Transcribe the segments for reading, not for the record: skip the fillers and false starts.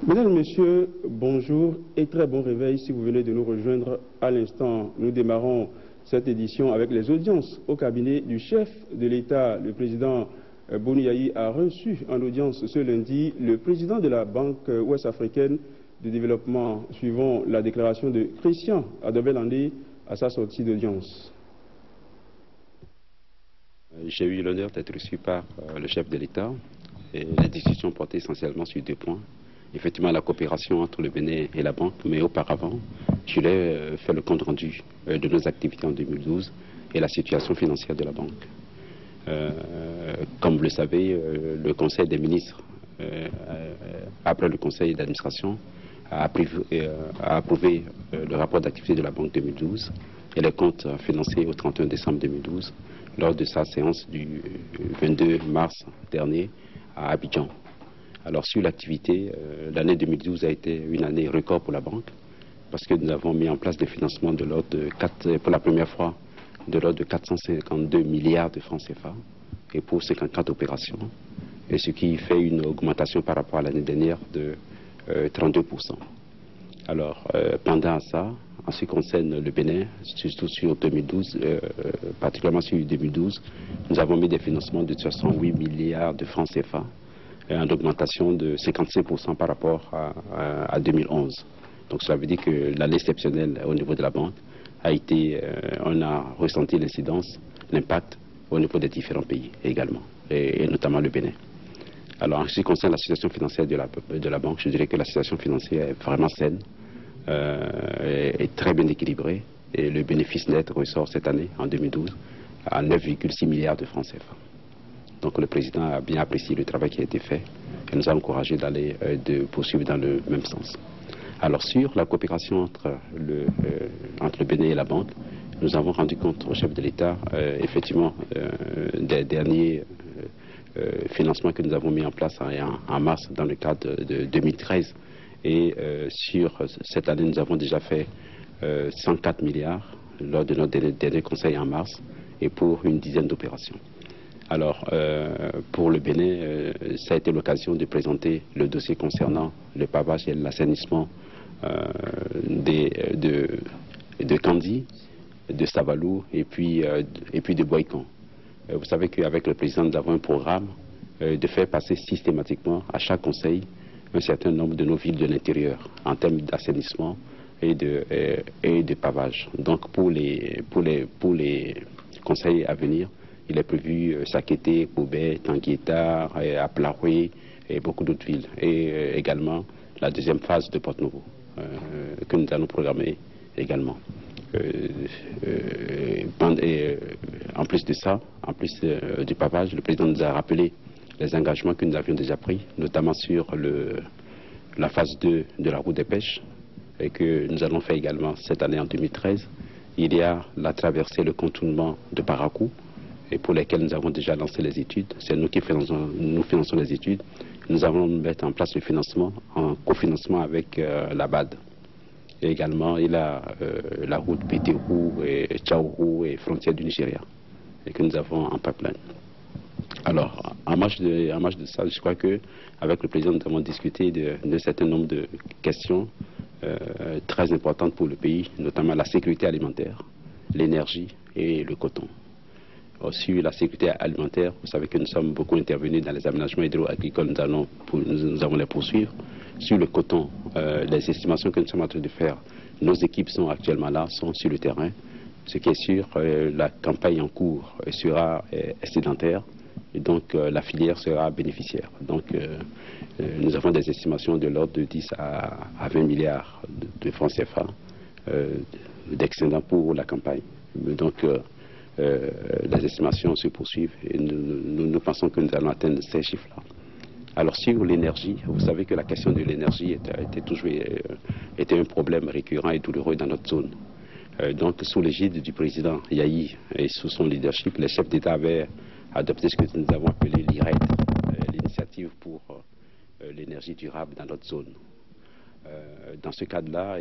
Mesdames et messieurs, bonjour et très bon réveil si vous venez de nous rejoindre à l'instant. Nous démarrons cette édition avec les audiences au cabinet du chef de l'État. Le président Boni Yayi a reçu en audience ce lundi le président de la Banque ouest-africaine de développement, suivant la déclaration de Christian Adobelande à sa sortie d'audience. J'ai eu l'honneur d'être reçu par le chef de l'État et les discussions portaient essentiellement sur 2 points. Effectivement, la coopération entre le Bénin et la banque, mais auparavant, je l'ai fait le compte rendu de nos activités en 2012 et la situation financière de la banque. Comme vous le savez, le Conseil des ministres, après le Conseil d'administration, a approuvé le rapport d'activité de la banque 2012 et les comptes financiers au 31 décembre 2012 lors de sa séance du 22 mars dernier à Abidjan. Alors sur l'activité, l'année 2012 a été une année record pour la banque parce que nous avons mis en place des financements de l'ordre de pour la première fois de l'ordre de 452 milliards de francs CFA et pour 54 opérations, et ce qui fait une augmentation par rapport à l'année dernière de 32%. Alors pendant ça, en ce qui concerne le Bénin, surtout sur 2012, particulièrement sur 2012, nous avons mis des financements de 68 milliards de francs CFA, en augmentation de 55% par rapport à 2011. Donc cela veut dire que l'année exceptionnelle au niveau de la banque a été, on a ressenti l'incidence, l'impact au niveau des différents pays également, et notamment le Bénin. Alors en ce qui concerne la situation financière de la banque, je dirais que la situation financière est vraiment saine, est très bien équilibrée, et le bénéfice net ressort cette année, en 2012, à 9,6 milliards de francs CFA. Donc le président a bien apprécié le travail qui a été fait et nous a encouragé de poursuivre dans le même sens. Alors sur la coopération entre le Bénin et la banque, nous avons rendu compte au chef de l'État effectivement des derniers financements que nous avons mis en place en mars dans le cadre de 2013. Et sur cette année, nous avons déjà fait 104 milliards lors de notre dernier conseil en mars et pour une dizaine d'opérations. Alors, pour le Bénin, ça a été l'occasion de présenter le dossier concernant le pavage et l'assainissement de Kandi, de Savalou et puis de Boïkan. Vous savez qu'avec le président, nous avons un programme de faire passer systématiquement à chaque conseil un certain nombre de nos villes de l'intérieur en termes d'assainissement et de pavage. Donc, pour les conseils à venir, il est prévu Sakété, Koubé, Tanguieta, Aplaroué et beaucoup d'autres villes. Et également la deuxième phase de Porto-Novo que nous allons programmer également. En plus de ça, en plus du pavage, le président nous a rappelé les engagements que nous avions déjà pris, notamment sur la phase 2 de la route des pêches, et que nous allons faire également cette année en 2013. Il y a la traversée, le contournement de Parakou, et pour lesquels nous avons déjà lancé les études. C'est nous qui finançons les études. Nous allons mettre en place le financement en cofinancement avec la BAD. Et également, il y a la route Pétérou et Tchaourou et frontière du Nigeria, et que nous avons en pipeline. Alors, en marge de ça, je crois qu'avec le président, nous avons discuté d'un certain nombre de questions très importantes pour le pays, notamment la sécurité alimentaire, l'énergie et le coton. Sur la sécurité alimentaire, vous savez que nous sommes beaucoup intervenus dans les aménagements hydro-agricoles, nous allons les poursuivre. Sur le coton, les estimations que nous sommes en train de faire, nos équipes sont actuellement là, sont sur le terrain. Ce qui est sûr, la campagne en cours sera excédentaire et donc la filière sera bénéficiaire. Donc nous avons des estimations de l'ordre de 10 à 20 milliards de francs CFA d'excédent pour la campagne. Donc les estimations se poursuivent et nous pensons que nous allons atteindre ces chiffres-là. Alors sur l'énergie, vous savez que la question de l'énergie était un problème récurrent et douloureux dans notre zone. Donc sous l'égide du président Yayi et sous son leadership, les chefs d'État avaient adopté ce que nous avons appelé l'IRED, l'initiative pour l'énergie durable dans notre zone. Dans ce cadre-là,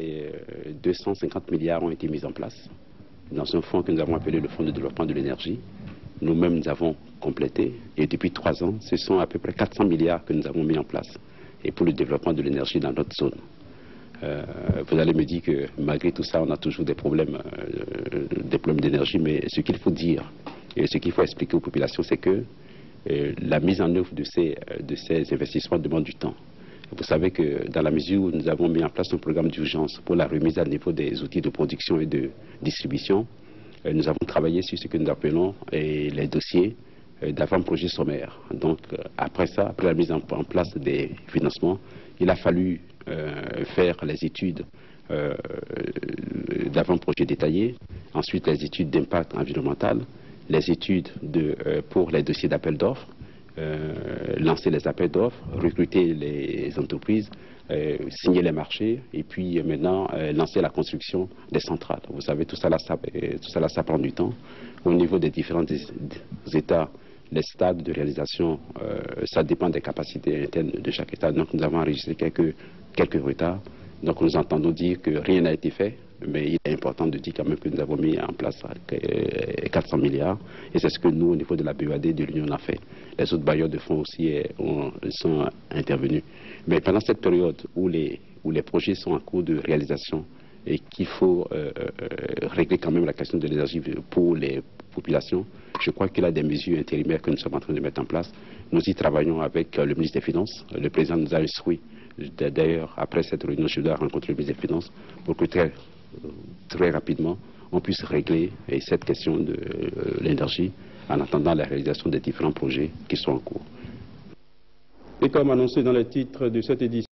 250 milliards ont été mis en place dans un fonds que nous avons appelé le Fonds de développement de l'énergie. Nous-mêmes, nous avons complété et depuis 3 ans, ce sont à peu près 400 milliards que nous avons mis en place et pour le développement de l'énergie dans notre zone. Vous allez me dire que malgré tout ça, on a toujours des problèmes d'énergie, mais ce qu'il faut dire et ce qu'il faut expliquer aux populations, c'est que la mise en œuvre de ces investissements demande du temps. Vous savez que dans la mesure où nous avons mis en place un programme d'urgence pour la remise à niveau des outils de production et de distribution, nous avons travaillé sur ce que nous appelons les dossiers d'avant-projet sommaire. Donc après ça, après la mise en place des financements, il a fallu faire les études d'avant-projet détaillés, ensuite les études d'impact environnemental, les études pour les dossiers d'appel d'offres, lancer les appels d'offres, recruter les entreprises, signer les marchés et puis maintenant lancer la construction des centrales. Vous savez, tout ça, ça prend du temps. Au niveau des différents États, les stades de réalisation, ça dépend des capacités internes de chaque État. Donc nous avons enregistré quelques retards. Donc nous entendons dire que rien n'a été fait, mais il est important de dire quand même que nous avons mis en place 400 milliards. Et c'est ce que nous, au niveau de la BEAD de l'Union, on a fait. Les autres bailleurs de fonds aussi sont intervenus. Mais pendant cette période où les projets sont en cours de réalisation et qu'il faut régler quand même la question de l'énergie pour les populations, je crois qu'il y a des mesures intérimaires que nous sommes en train de mettre en place. Nous y travaillons avec le ministre des Finances. Le président nous a instruit. D'ailleurs, après cette réunion, je dois rencontrer le ministre des Finances pour que très rapidement, on puisse régler cette question de l'énergie en attendant la réalisation des différents projets qui sont en cours. Et comme annoncé dans les titres de cette édition,